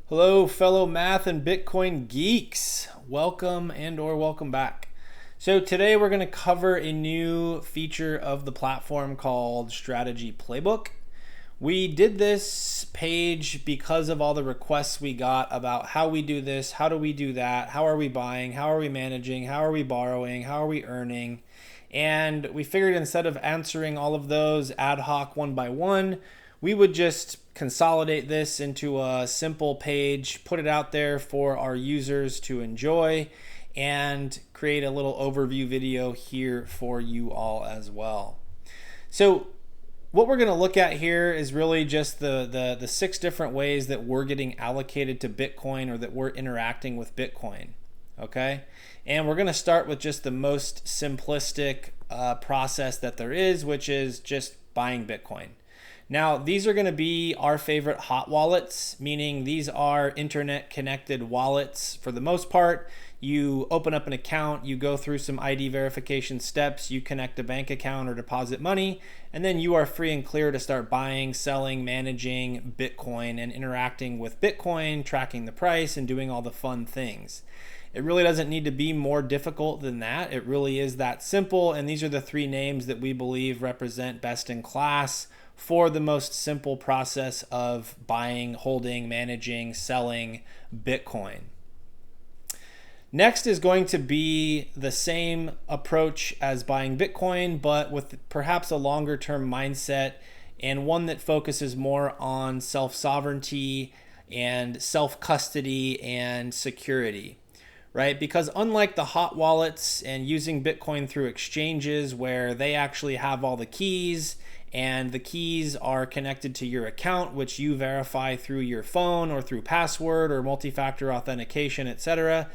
Hello, fellow math and Bitcoin geeks. Welcome and/or welcome back. So today we're going to cover a new feature of the platform called Strategy Playbook. We did this page because of all the requests we got about how we do this, how do we do that, how are we buying, how are we managing, how are we borrowing, how are we earning. And we figured instead of answering all of those ad hoc one by one, we would just consolidate this into a simple page, put it out there for our users to enjoy, and create a little overview video here for you all as well. So what we're going to look at here is really just the 6 different ways that we're getting allocated to Bitcoin or that we're interacting with Bitcoin. Okay, and we're going to start with just the most simplistic process that there is, which is just buying Bitcoin. Now, these are going to be our favorite hot wallets, meaning these are internet connected wallets for the most part. You open up an account, you go through some ID verification steps, you connect a bank account or deposit money, and then you are free and clear to start buying, selling, managing Bitcoin and interacting with Bitcoin, tracking the price, and doing all the fun things. It really doesn't need to be more difficult than that. It really is that simple, and these are the 3 names that we believe represent best in class for the most simple process of buying, holding, managing, selling Bitcoin. Next is going to be the same approach as buying Bitcoin, but with perhaps a longer term mindset and one that focuses more on self-sovereignty and self-custody and security. Right? Because unlike the hot wallets and using Bitcoin through exchanges where they actually have all the keys and the keys are connected to your account, which you verify through your phone or through password or multi-factor authentication, etc.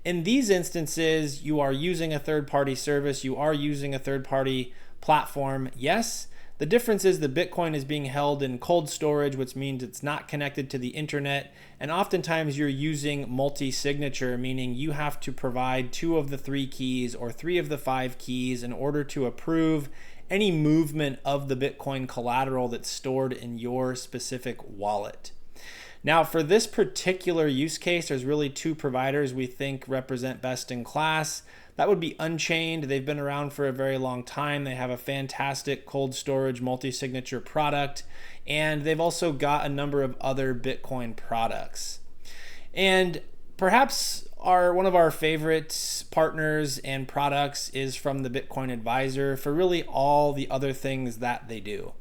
In these instances, you are using a third-party service, you are using a third-party platform, yes. The difference is the Bitcoin is being held in cold storage, which means it's not connected to the internet. And oftentimes you're using multi-signature, meaning you have to provide 2 of the 3 keys or 3 of the 5 keys in order to approve any movement of the Bitcoin collateral that's stored in your specific wallet. Now, for this particular use case, there's really 2 providers we think represent best in class. That would be Unchained. They've been around for a very long time. They have a fantastic cold storage multi-signature product, and they've also got a number of other Bitcoin products. And perhaps one of our favorite partners and products is from the Bitcoin Advisor for really all the other things that they do.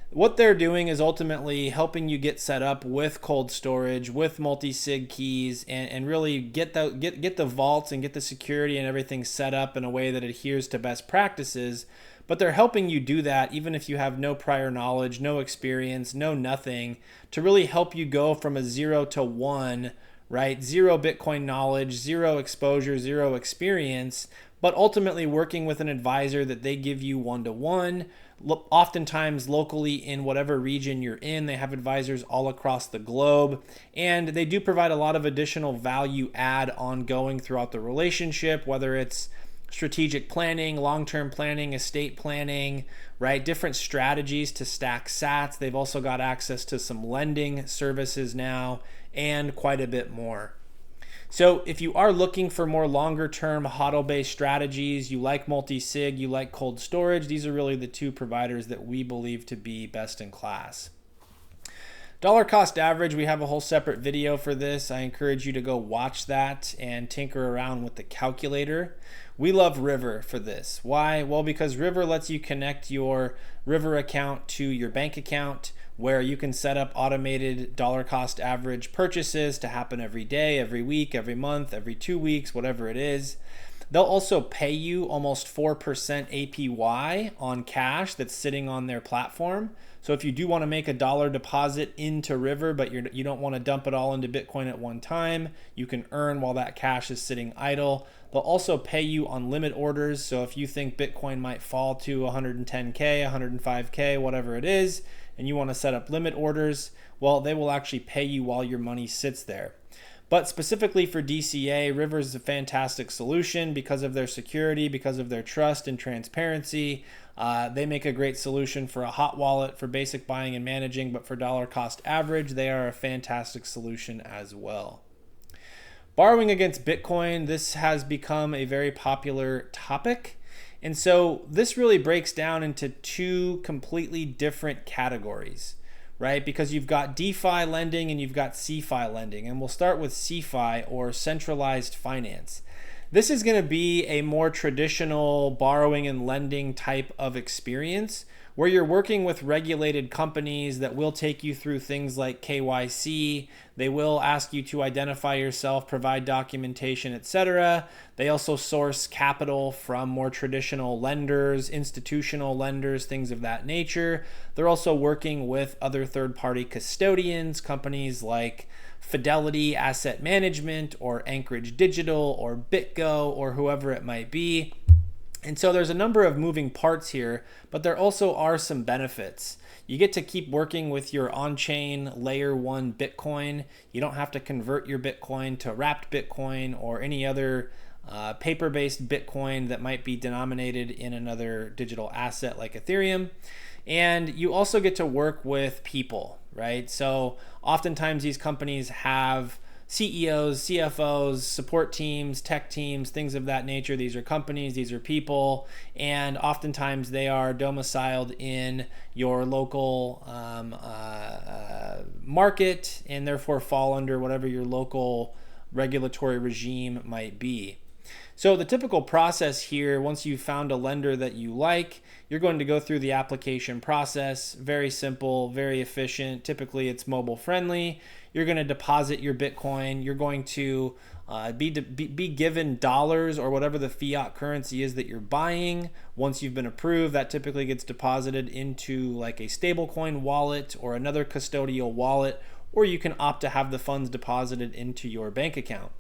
What they're doing is ultimately helping you get set up with cold storage, with multi-sig keys, and really get the vaults and get the security and everything set up in a way that adheres to best practices. But they're helping you do that even if you have no prior knowledge, no experience, no nothing, to really help you go from a 0 to 1, right? 0 Bitcoin knowledge, 0 exposure, 0 experience, but ultimately working with an advisor that they give you one-to-one, oftentimes locally in whatever region you're in. They have advisors all across the globe, and they do provide a lot of additional value add ongoing throughout the relationship, whether it's strategic planning, long-term planning, estate planning, right? Different strategies to stack sats. They've also got access to some lending services now and quite a bit more. So if you are looking for more longer term HODL-based strategies, you like multi-sig, you like cold storage, these are really the 2 providers that we believe to be best in class. Dollar cost average, we have a whole separate video for this. I encourage you to go watch that and tinker around with the calculator. We love River for this. Why? Well, because River lets you connect your River account to your bank account, where you can set up automated dollar cost average purchases to happen every day, every week, every month, every 2 weeks, whatever it is. They'll also pay you almost 4% APY on cash that's sitting on their platform. So if you do want to make a dollar deposit into River, but you don't want to dump it all into Bitcoin at one time, you can earn while that cash is sitting idle. They'll also pay you on limit orders. So if you think Bitcoin might fall to 110K, 105K, whatever it is, and you want to set up limit orders, well, they will actually pay you while your money sits there. But specifically for DCA, River is a fantastic solution because of their security, because of their trust and transparency. They make a great solution for a hot wallet for basic buying and managing, but for dollar cost average, they are a fantastic solution as well. Borrowing against Bitcoin, this has become a very popular topic. And so this really breaks down into two completely different categories, right? Because you've got DeFi lending and you've got CeFi lending. And we'll start with CeFi, or centralized finance. This is going to be a more traditional borrowing and lending type of experience where you're working with regulated companies that will take you through things like KYC. They will ask you to identify yourself, provide documentation, etc. They also source capital from more traditional lenders, institutional lenders, things of that nature. They're also working with other third-party custodians, companies like Fidelity Asset Management or Anchorage Digital or BitGo or whoever it might be. And so there's a number of moving parts here, but there also are some benefits. You get to keep working with your on-chain layer 1 Bitcoin. You don't have to convert your Bitcoin to wrapped Bitcoin or any other paper-based Bitcoin that might be denominated in another digital asset like Ethereum. And you also get to work with people, right? So oftentimes these companies have CEOs, CFOs, support teams, tech teams, things of that nature. These are companies, these are people, and oftentimes they are domiciled in your local market and therefore fall under whatever your local regulatory regime might be. So the typical process here, once you've found a lender that you like, you're going to go through the application process. Very simple, very efficient. Typically it's mobile friendly. You're going to deposit your Bitcoin. You're going to be given dollars or whatever the fiat currency is that you're buying. Once you've been approved, that typically gets deposited into like a stablecoin wallet or another custodial wallet, or you can opt to have the funds deposited into your bank account.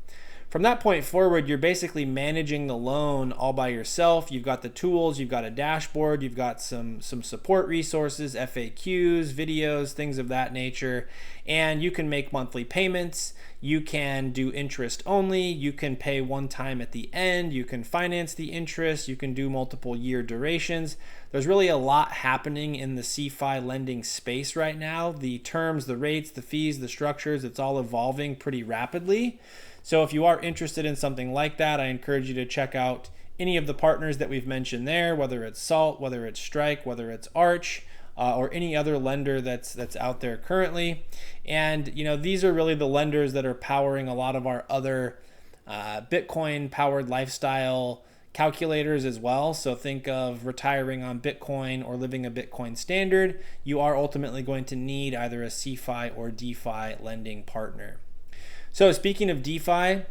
From that point forward, you're basically managing the loan all by yourself. You've got the tools, you've got a dashboard, you've got some support resources, FAQs, videos, things of that nature, and you can make monthly payments. You can do interest only. You can pay one time at the end. You can finance the interest. You can do multiple year durations. There's really a lot happening in the CeFi lending space right now. The terms, the rates, the fees, the structures, it's all evolving pretty rapidly. So if you are interested in something like that, I encourage you to check out any of the partners that we've mentioned there, whether it's Salt, whether it's Strike, whether it's Arch, or any other lender that's out there currently. And these are really the lenders that are powering a lot of our other Bitcoin-powered lifestyle calculators as well. So think of retiring on Bitcoin or living a Bitcoin standard. You are ultimately going to need either a CeFi or DeFi lending partner. So speaking of DeFi,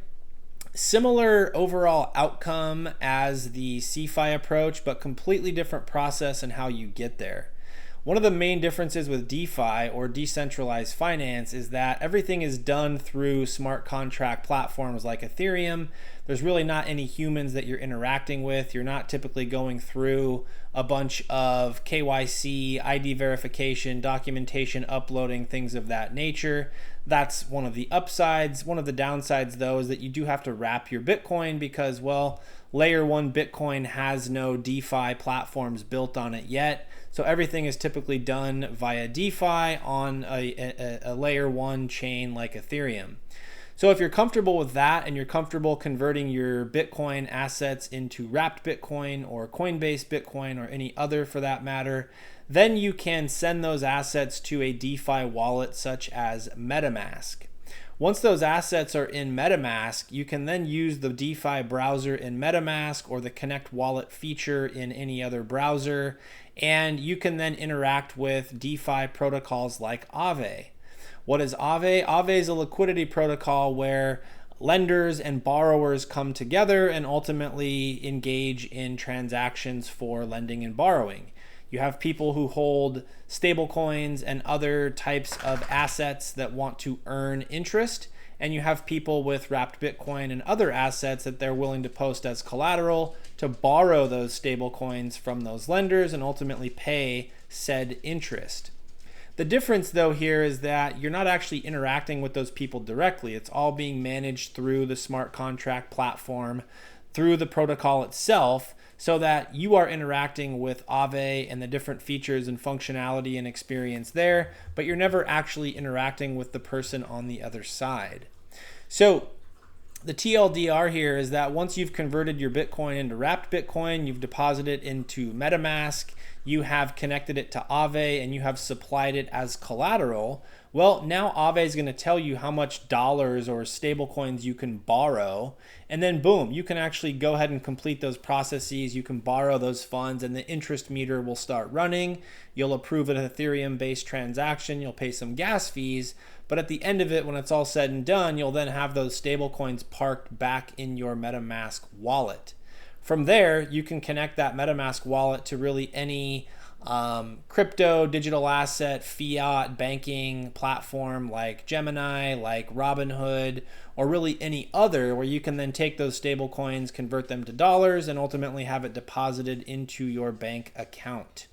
similar overall outcome as the CeFi approach, but completely different process and how you get there. One of the main differences with DeFi, or decentralized finance, is that everything is done through smart contract platforms like Ethereum. There's really not any humans that you're interacting with. You're not typically going through a bunch of KYC, ID verification, documentation, uploading, things of that nature. That's one of the upsides. One of the downsides, though, is that you do have to wrap your Bitcoin because, well, layer 1 Bitcoin has no DeFi platforms built on it yet. So everything is typically done via DeFi on a layer 1 chain like Ethereum. So if you're comfortable with that and you're comfortable converting your Bitcoin assets into wrapped Bitcoin or Coinbase Bitcoin or any other for that matter, then you can send those assets to a DeFi wallet such as MetaMask. Once those assets are in MetaMask, you can then use the DeFi browser in MetaMask or the Connect Wallet feature in any other browser, and you can then interact with DeFi protocols like Aave. What is Aave? Aave is a liquidity protocol where lenders and borrowers come together and ultimately engage in transactions for lending and borrowing. You have people who hold stablecoins and other types of assets that want to earn interest, and you have people with wrapped Bitcoin and other assets that they're willing to post as collateral to borrow those stablecoins from those lenders and ultimately pay said interest. The difference though here is that you're not actually interacting with those people directly. It's all being managed through the smart contract platform, through the protocol itself, so that you are interacting with Aave and the different features and functionality and experience there, but you're never actually interacting with the person on the other side. So the TLDR here is that once you've converted your Bitcoin into wrapped Bitcoin, you've deposited it into MetaMask, you have connected it to Aave, and you have supplied it as collateral, well, now Aave is going to tell you how much dollars or stable coins you can borrow. And then boom, you can actually go ahead and complete those processes. You can borrow those funds and the interest meter will start running. You'll approve an Ethereum-based transaction. You'll pay some gas fees. But at the end of it, when it's all said and done, you'll then have those stable coins parked back in your MetaMask wallet. From there, you can connect that MetaMask wallet to really any crypto, digital asset, fiat, banking platform like Gemini, like Robinhood, or really any other, where you can then take those stable coins, convert them to dollars, and ultimately have it deposited into your bank account.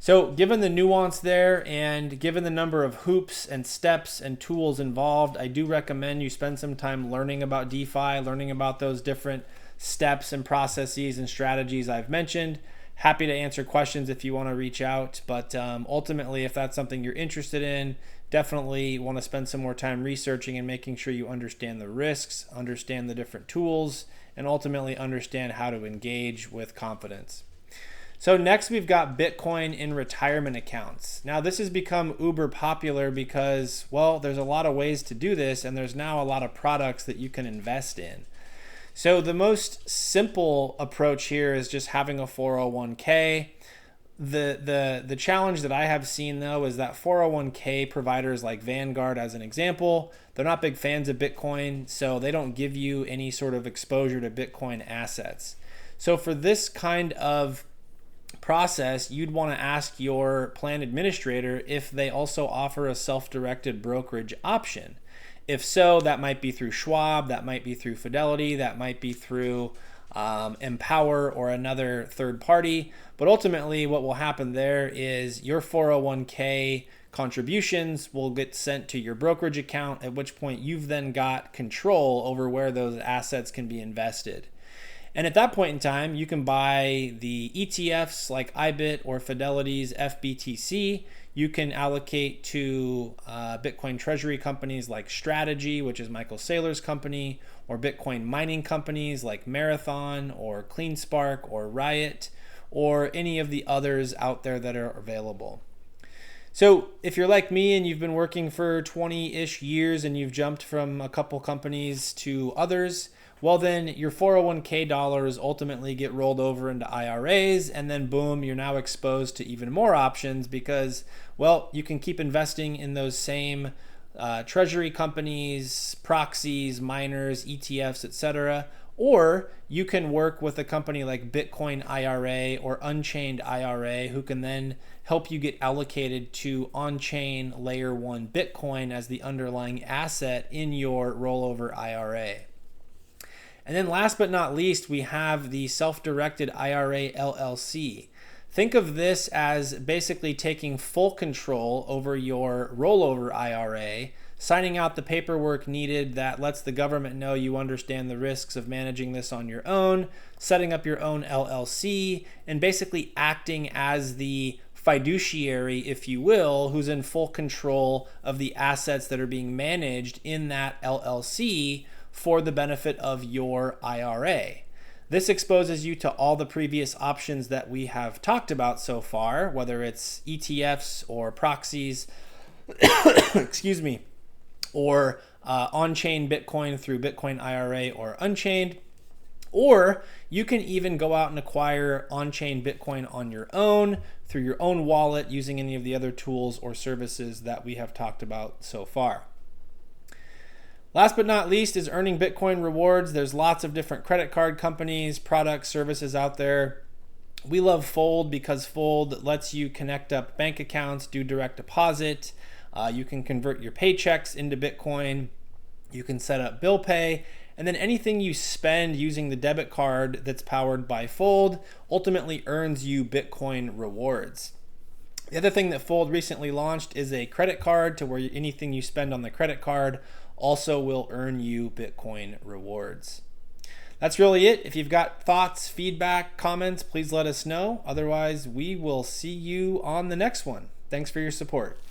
So given the nuance there and given the number of hoops and steps and tools involved, I do recommend you spend some time learning about DeFi, learning about those different steps and processes and strategies I've mentioned. Happy to answer questions if you want to reach out, but ultimately, if that's something you're interested in, definitely want to spend some more time researching and making sure you understand the risks, understand the different tools, and ultimately understand how to engage with confidence. So next we've got Bitcoin in retirement accounts. Now this has become uber popular because, well, there's a lot of ways to do this, and there's now a lot of products that you can invest in. So the most simple approach here is just having a 401k. The challenge that I have seen though is that 401k providers like Vanguard, as an example, they're not big fans of Bitcoin, so they don't give you any sort of exposure to Bitcoin assets. So for this kind of process, you'd want to ask your plan administrator if they also offer a self-directed brokerage option. If so, that might be through Schwab, that might be through Fidelity, that might be through Empower or another third party. But ultimately, what will happen there is your 401k contributions will get sent to your brokerage account, at which point you've then got control over where those assets can be invested. And at that point in time, you can buy the ETFs like IBIT or Fidelity's FBTC. You can allocate to Bitcoin treasury companies like Strategy, which is Michael Saylor's company, or Bitcoin mining companies like Marathon or CleanSpark or Riot, or any of the others out there that are available. So if you're like me and you've been working for 20-ish years and you've jumped from a couple companies to others, well then your 401k dollars ultimately get rolled over into IRAs, and then boom, you're now exposed to even more options because, well, you can keep investing in those same treasury companies, proxies, miners, ETFs, etc. Or you can work with a company like Bitcoin IRA or Unchained IRA, who can then help you get allocated to on-chain layer 1 Bitcoin as the underlying asset in your rollover IRA. And then last but not least, we have the self-directed IRA LLC. Think of this as basically taking full control over your rollover IRA, signing out the paperwork needed that lets the government know you understand the risks of managing this on your own, setting up your own LLC, and basically acting as the fiduciary, if you will, who's in full control of the assets that are being managed in that LLC for the benefit of your IRA. This exposes you to all the previous options that we have talked about so far, whether it's ETFs or proxies, excuse me, or on-chain Bitcoin through Bitcoin IRA or Unchained, or you can even go out and acquire on-chain Bitcoin on your own through your own wallet using any of the other tools or services that we have talked about so far. Last but not least is earning Bitcoin rewards. There's lots of different credit card companies, products, services out there. We love Fold because Fold lets you connect up bank accounts, do direct deposit. You can convert your paychecks into Bitcoin. You can set up bill pay. And then anything you spend using the debit card that's powered by Fold ultimately earns you Bitcoin rewards. The other thing that Fold recently launched is a credit card to where anything you spend on the credit card also will earn you Bitcoin rewards. That's really it. If you've got thoughts, feedback, comments, please let us know. Otherwise, we will see you on the next one. Thanks for your support.